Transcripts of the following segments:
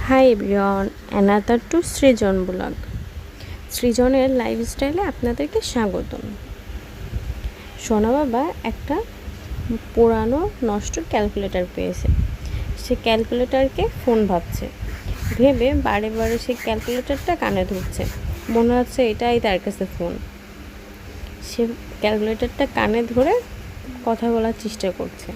Hi everyone, another two সৃজন blog. সৃজনের লাইফস্টাইলে আপনাদেরকে স্বাগতম। সোনা বাবা একটা পুরানো নষ্ট ক্যালকুলেটর পেয়েছে। সে ক্যালকুলেটরকে ফোন ভাবছে, ভেবে বারে বারে সেই ক্যালকুলেটরটা কানে ধরছে, মনে হচ্ছে এটাই তার কাছে ফোন। সে ক্যালকুলেটরটা কানে ধরে কথা বলার চেষ্টা করছে।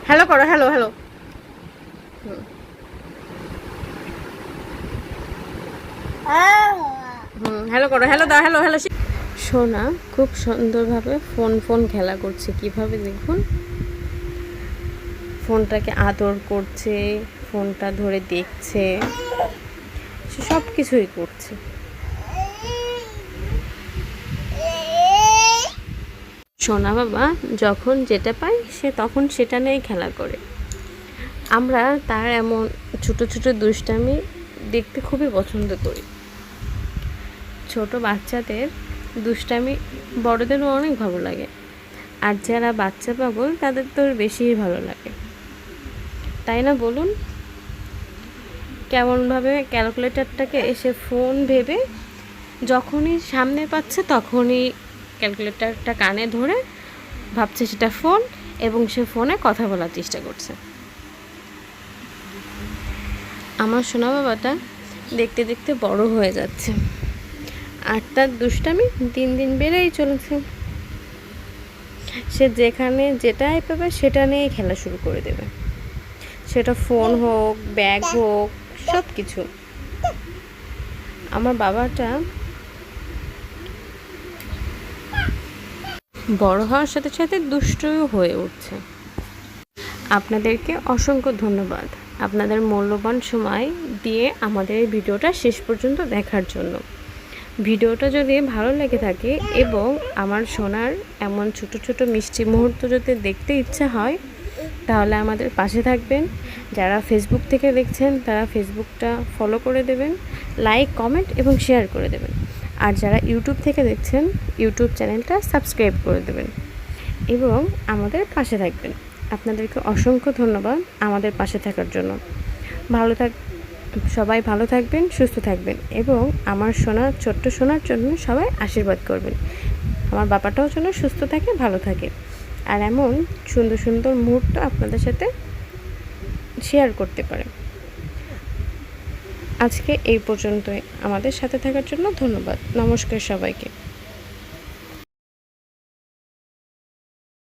হ্যালো করো, হ্যালো হ্যালো হ্যালো করো, হ্যালো দাও, হ্যালো হ্যালো। সোনা খুব সুন্দরভাবে ফোন খেলা করছে। কিভাবে দেখুন, ফোনটাকে আদর করছে, ফোনটা ধরে দেখছে, সে সব কিছুই করছে। সোনা বাবা যখন যেটা পায় সে তখন সেটা নিয়েই খেলা করে। আমরা তার এমন ছোট ছোট দুষ্টামি দেখতে খুবই পছন্দ করি। ছোট বাচ্চাদের দুষ্টামি বড়দেরও অনেক ভালো লাগে, আর যারা বাচ্চা পাগল তাদের তো বেশিই ভালো লাগে, তাই না বলুন? কেমনভাবে ক্যালকুলেটরটাকে এসে ফোন ভেবে যখনই সামনে পাচ্ছে তখনই ক্যালকুলেটরটা কানে ধরে ভাবছে সেটা ফোন, এবং সে ফোনে কথা বলার চেষ্টা করছে। আমার সোনা বাবাটা দেখতে দেখতে বড় হয়ে যাচ্ছে, আর তার দুষ্টামি দিন দিন বেড়েই চলেছে। সে যেখানে যেটাই পাবে সেটা নিয়েই খেলা শুরু করে দেবে, সেটা ফোন হোক, ব্যাগ হোক, সব কিছু। আমার বাবাটা বড় হওয়ার সাথে সাথে দুষ্টও হয়ে উঠছে। আপনাদেরকে অসংখ্য ধন্যবাদ আপনাদের মূল্যবান সময় দিয়ে আমাদের এই ভিডিওটা শেষ পর্যন্ত দেখার জন্য। ভিডিওটা যদি ভালো লেগে থাকে এবং আমার সোনার এমন ছোট ছোট মিষ্টি মুহূর্ত যদি দেখতে ইচ্ছা হয়, তাহলে আমাদের পাশে থাকবেন। যারা ফেসবুক থেকে দেখছেন তারা ফেসবুকটা ফলো করে দেবেন, লাইক, কমেন্ট এবং শেয়ার করে দেবেন। আর যারা ইউটিউব থেকে দেখছেন ইউটিউব চ্যানেলটা সাবস্ক্রাইব করে দেবেন এবং আমাদের পাশে থাকবেন। আপনাদেরকে অসংখ্য ধন্যবাদ আমাদের পাশে থাকার জন্য। সবাই ভালো থাকবেন, সুস্থ থাকবেন এবং আমার ছোট্ট সোনার জন্য সবাই আশীর্বাদ করবেন। আমার বাবাটাও যেন সুস্থ থাকে, ভালো থাকে, আর এমন সুন্দর সুন্দর মুহূর্ত আপনাদের সাথে শেয়ার করতে পারে। আজকে এই পর্যন্তই। আমাদের সাথে থাকার জন্য ধন্যবাদ। নমস্কার সবাইকে।